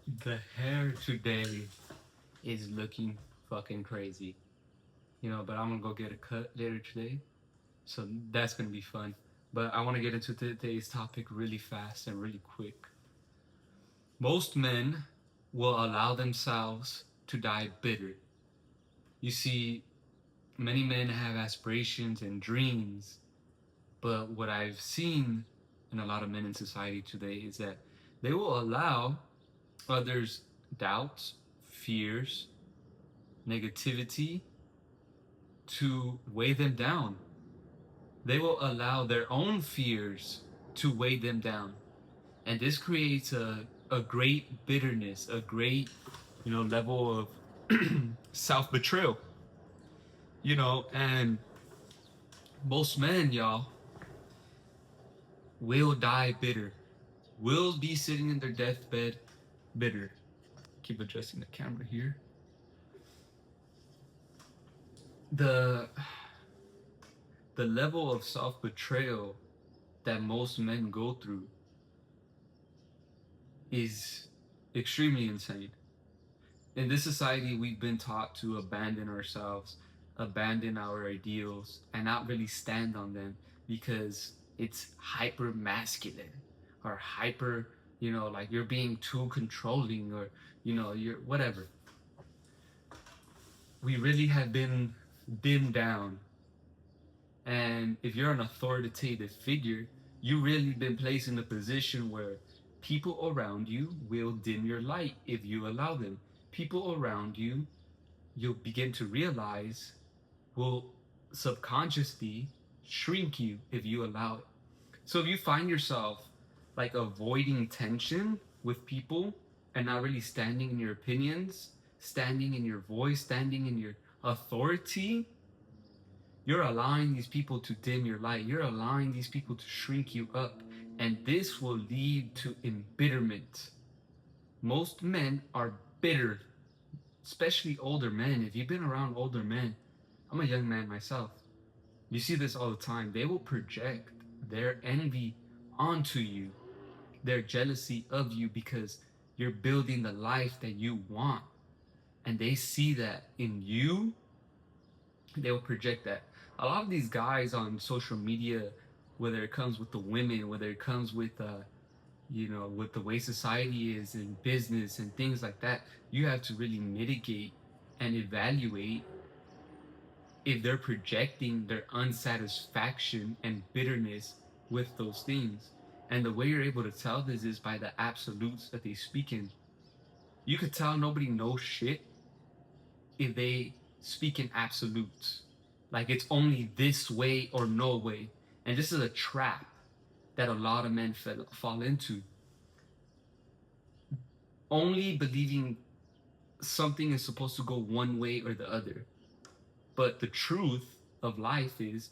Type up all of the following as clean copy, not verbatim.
The hair today is looking fucking crazy. But I'm gonna go get a cut later today. So that's gonna be fun. But I wanna get into today's topic really fast and really quick. Most men will allow themselves to die bitter. You see, many men have aspirations and dreams, but what I've seen in a lot of men in society today is that they will allow others' doubts, fears, negativity to weigh them down. They will allow their own fears to weigh them down. And this creates a great bitterness, a great, level of self betrayal. And most men, y'all, will die bitter, will be sitting in their deathbed bitter. Keep adjusting the camera here. The the level of self betrayal that most men go through is extremely insane. In this society, we've been taught to abandon ourselves, abandon our ideals, and not really stand on them because it's hyper masculine or hyper, like you're being too controlling or, you're whatever. We really have been dimmed down. And if you're an authoritative figure, you really been placed in a position where people around you will dim your light if you allow them. People around you, you'll begin to realize, will subconsciously shrink you if you allow it. So if you find yourself like avoiding tension with people and not really standing in your opinions, standing in your voice, standing in your authority, you're allowing these people to dim your light. You're allowing these people to shrink you up. And this will lead to embitterment. Most men are bitter, especially older men. If you've been around older men, I'm a young man myself. You see this all the time. They will project their envy onto you, their jealousy of you because you're building the life that you want. And they see that in you, they will project that. A lot of these guys on social media, whether it comes with the women, whether it comes with with the way society is in business and things like that, you have to really mitigate and evaluate if they're projecting their unsatisfaction and bitterness with those things. And the way you're able to tell this is by the absolutes that they speak in. You could tell nobody knows shit if they speak in absolutes. Like it's only this way or no way. And this is a trap that a lot of men fall into. Only believing something is supposed to go one way or the other. But the truth of life is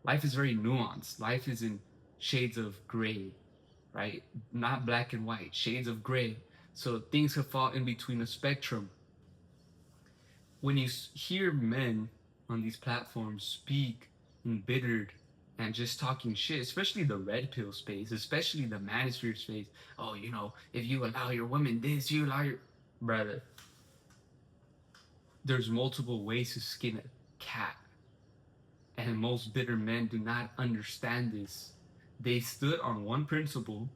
very nuanced. Life is in shades of gray, right? Not black and white, shades of gray. So things can fall in between a spectrum. When you hear men on these platforms speak embittered and just talking shit, especially the red pill space, especially the manosphere space. Oh, if you allow your woman this, you allow your brother. There's multiple ways to skin a cat, and most bitter men do not understand this. They stood on one principle,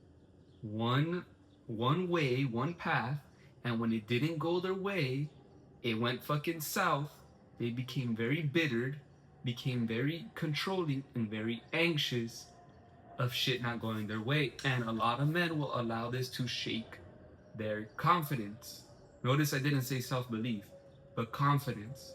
one one way, one path, and when it didn't go their way, it went fucking south. They became very bittered, became very controlling, and very anxious of shit not going their way. And a lot of men will allow this to shake their confidence. Notice I didn't say self belief, but confidence.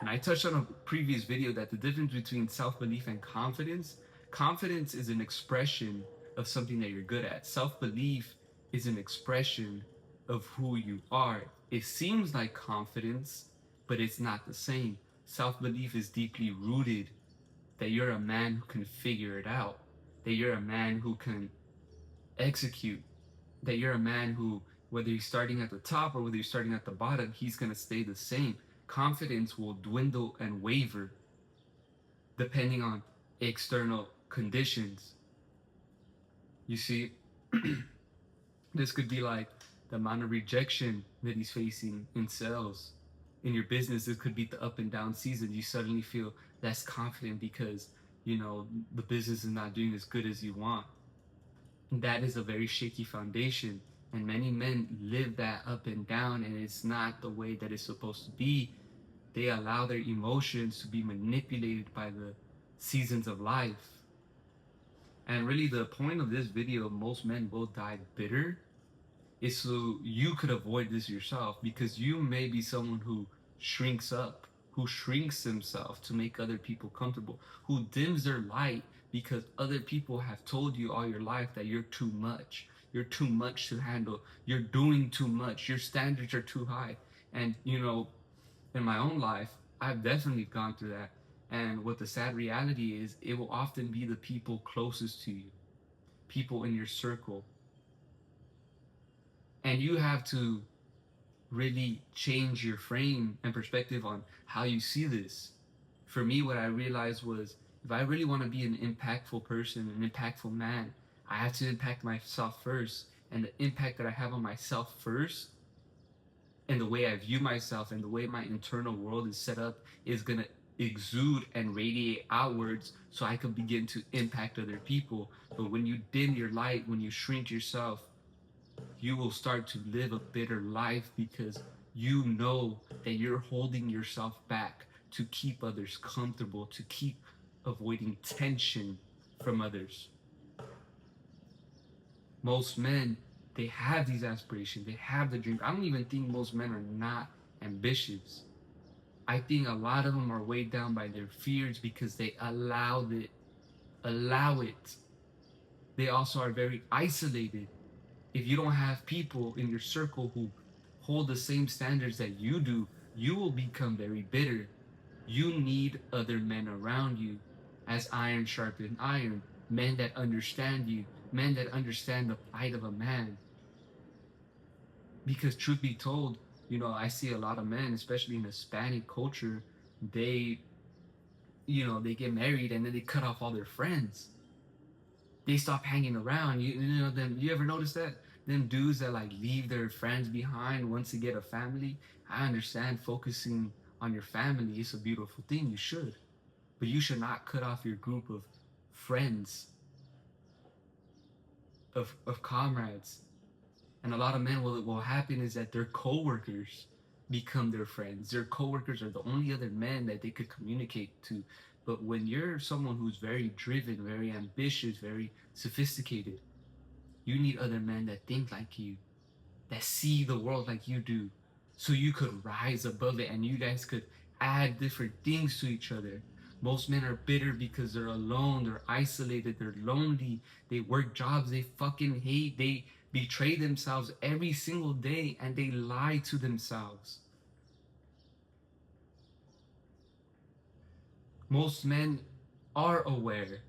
And I touched on a previous video that the difference between self belief and confidence is an expression of something that you're good at. Self belief is an expression of who you are. It seems like confidence, but it's not the same. Self belief is deeply rooted that you're a man who can figure it out, that you're a man who can execute, that you're a man who, whether he's starting at the top or whether he's starting at the bottom, he's going to stay the same. Confidence will dwindle and waver depending on external conditions. You see, this could be like the amount of rejection that he's facing in sales. In your business, it could be the up and down seasons. You suddenly feel less confident because, the business is not doing as good as you want. That is a very shaky foundation. And many men live that up and down, and it's not the way that it's supposed to be. They allow their emotions to be manipulated by the seasons of life. And really, the point of this video, most men will die bitter, is so you could avoid this yourself, because you may be someone who shrinks up, who shrinks himself to make other people comfortable, who dims their light because other people have told you all your life that you're too much. You're too much to handle. You're doing too much. Your standards are too high. And, in my own life, I've definitely gone through that. And what the sad reality is, it will often be the people closest to you, people in your circle. And you have to really change your frame and perspective on how you see this. For me, what I realized was, if I really want to be an impactful person, an impactful man, I have to impact myself first. And the impact that I have on myself first, and the way I view myself and the way my internal world is set up, is going to exude and radiate outwards, so I can begin to impact other people. But when you dim your light, when you shrink yourself, you will start to live a bitter life, because you know that you're holding yourself back to keep others comfortable, to keep avoiding tension from others. Most men, they have these aspirations, they have the dreams. I don't even think most men are not ambitious. I think a lot of them are weighed down by their fears because they allow it. They also are very isolated. If you don't have people in your circle who hold the same standards that you do, you will become very bitter. You need other men around you, as iron sharpens iron, men that understand you, men that understand the plight of a man. Because truth be told, I see a lot of men, especially in Hispanic culture, they get married and then they cut off all their friends. They stop hanging around. You ever notice that? Them dudes that leave their friends behind once they get a family. I understand focusing on your family is a beautiful thing. You should. But you should not cut off your group of friends, of comrades. And a lot of men, what will happen is that their coworkers become their friends. Their coworkers are the only other men that they could communicate to. But when you're someone who's very driven, very ambitious, very sophisticated, you need other men that think like you, that see the world like you do, so you could rise above it and you guys could add different things to each other. Most men are bitter because they're alone, they're isolated, they're lonely, they work jobs they fucking hate, they betray themselves every single day, and they lie to themselves. Most men are aware,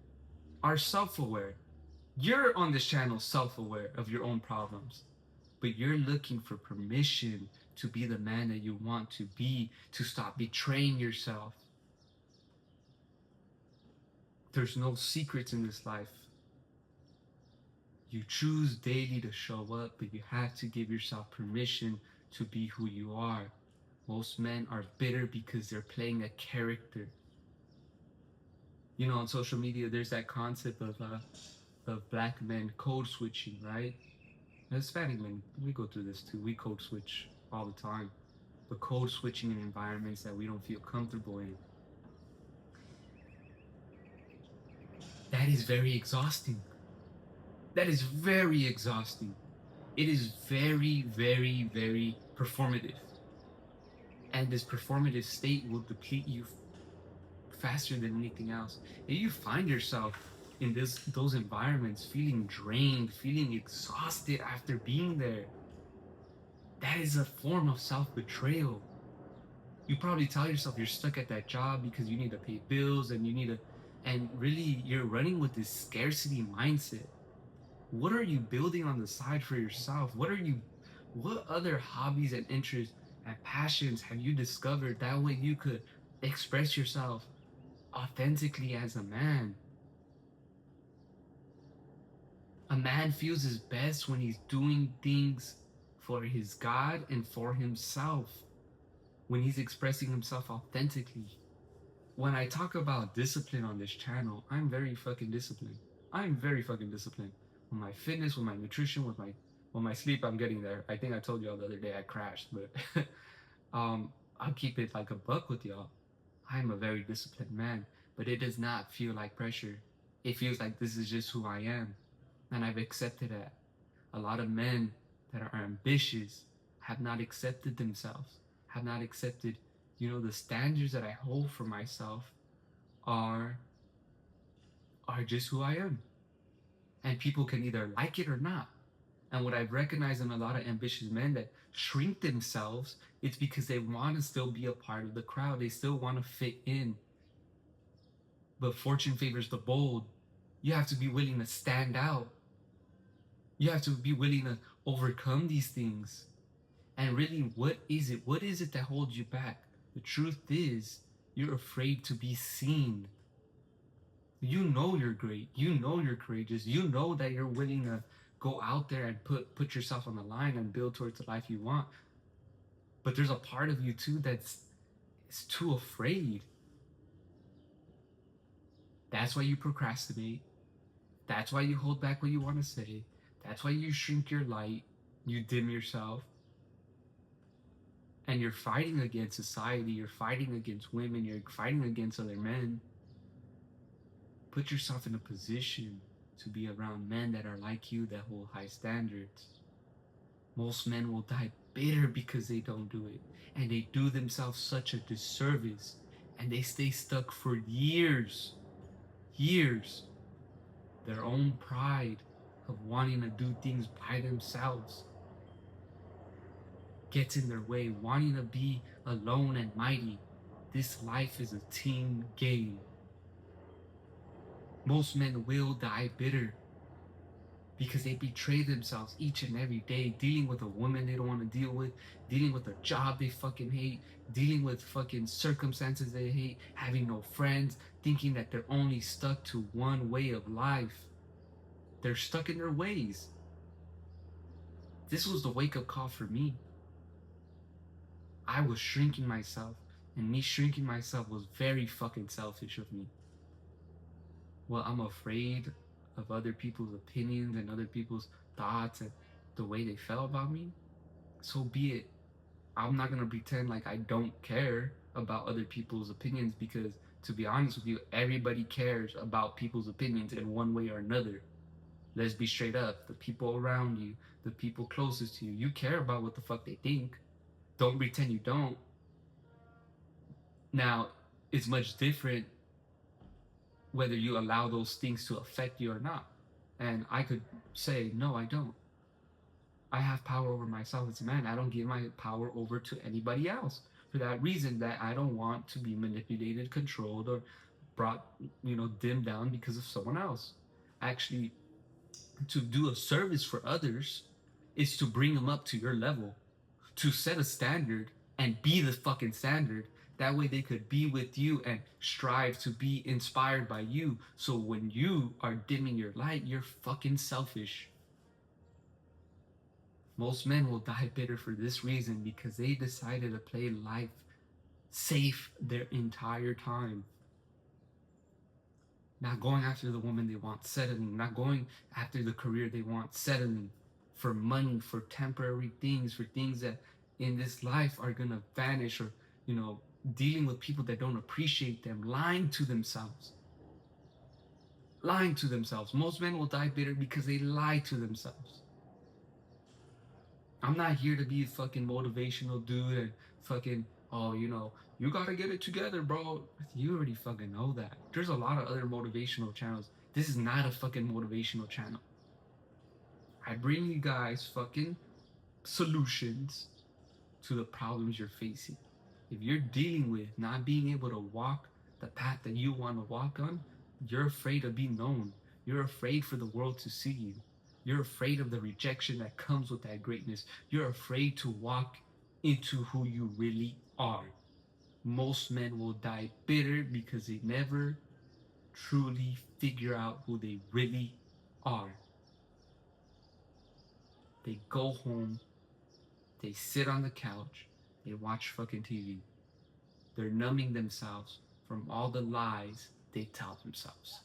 are self-aware. You're on this channel self-aware of your own problems, but you're looking for permission to be the man that you want to be, to stop betraying yourself. There's no secrets in this life. You choose daily to show up, but you have to give yourself permission to be who you are. Most men are bitter because they're playing a character. On social media, there's that concept of black men code switching, right? Hispanic men, we go through this too. We code switch all the time. But code switching in environments that we don't feel comfortable in, that is very exhausting. That is very exhausting. It is very, very, very performative. And this performative state will deplete you faster than anything else. If you find yourself in those environments feeling drained, feeling exhausted after being there, that is a form of self-betrayal. You probably tell yourself you're stuck at that job because you need to pay bills and really you're running with this scarcity mindset. What are you building on the side for yourself? What other hobbies and interests and passions have you discovered? That way you could express yourself authentically as a man. A man feels his best when he's doing things for his God and for himself when he's expressing himself authentically. When I talk about discipline on this channel, I'm very fucking disciplined. I'm very fucking disciplined. With my fitness, with my nutrition, with my sleep, I'm getting there. I think I told y'all the other day I crashed, but I'll keep it like a buck with y'all. I'm a very disciplined man, but it does not feel like pressure. It feels like this is just who I am. And I've accepted that. A lot of men that are ambitious have not accepted themselves, have not accepted, the standards that I hold for myself are just who I am. And people can either like it or not. And what I've recognized in a lot of ambitious men that shrink themselves, it's because they want to still be a part of the crowd. They still want to fit in. But fortune favors the bold. You have to be willing to stand out. You have to be willing to overcome these things. And really, what is it? What is it that holds you back? The truth is, you're afraid to be seen. You know you're great. You know you're courageous. You know that you're willing to go out there and put yourself on the line and build towards the life you want. But there's a part of you too that's too afraid. That's why you procrastinate. That's why you hold back what you want to say. That's why you shrink your light. You dim yourself. And you're fighting against society. You're fighting against women. You're fighting against other men. Put yourself in a position to be around men that are like you, that hold high standards. Most men will die bitter because they don't do it. And they do themselves such a disservice. And they stay stuck for years. Years. Their own pride of wanting to do things by themselves gets in their way, wanting to be alone and mighty. This life is a team game. Most men will die bitter because they betray themselves each and every day, dealing with a woman they don't want to deal with, dealing with a job they fucking hate, dealing with fucking circumstances they hate, having no friends, thinking that they're only stuck to one way of life. They're stuck in their ways. This was the wake-up call for me. I was shrinking myself, and me shrinking myself was very fucking selfish of me. Well, I'm afraid of other people's opinions and other people's thoughts and the way they felt about me. So be it. I'm not gonna pretend like I don't care about other people's opinions, because to be honest with you, everybody cares about people's opinions in one way or another. Let's be straight up. The people around you, the people closest to you, you care about what the fuck they think. Don't pretend you don't. Now, it's much different whether you allow those things to affect you or not. And I could say, no, I don't. I have power over myself as a man. I don't give my power over to anybody else. For that reason, that I don't want to be manipulated, controlled, or brought, dimmed down because of someone else. Actually, to do a service for others is to bring them up to your level, to set a standard and be the fucking standard. That way they could be with you and strive to be inspired by you. So when you are dimming your light, you're fucking selfish. Most men will die bitter for this reason, because they decided to play life safe their entire time. Not going after the woman they want, settling. Not going after the career they want, settling. For money, for temporary things, for things that in this life are gonna vanish, or, dealing with people that don't appreciate them, lying to themselves. Lying to themselves. Most men will die bitter because they lie to themselves. I'm not here to be a fucking motivational dude and fucking, you gotta get it together, bro. You already fucking know that. There's a lot of other motivational channels. This is not a fucking motivational channel. I bring you guys fucking solutions to the problems you're facing. If you're dealing with not being able to walk the path that you want to walk on, you're afraid of being known. You're afraid for the world to see you. You're afraid of the rejection that comes with that greatness. You're afraid to walk into who you really are. Most men will die bitter because they never truly figure out who they really are. They go home They sit on the couch, they watch fucking TV. They're numbing themselves from all the lies they tell themselves.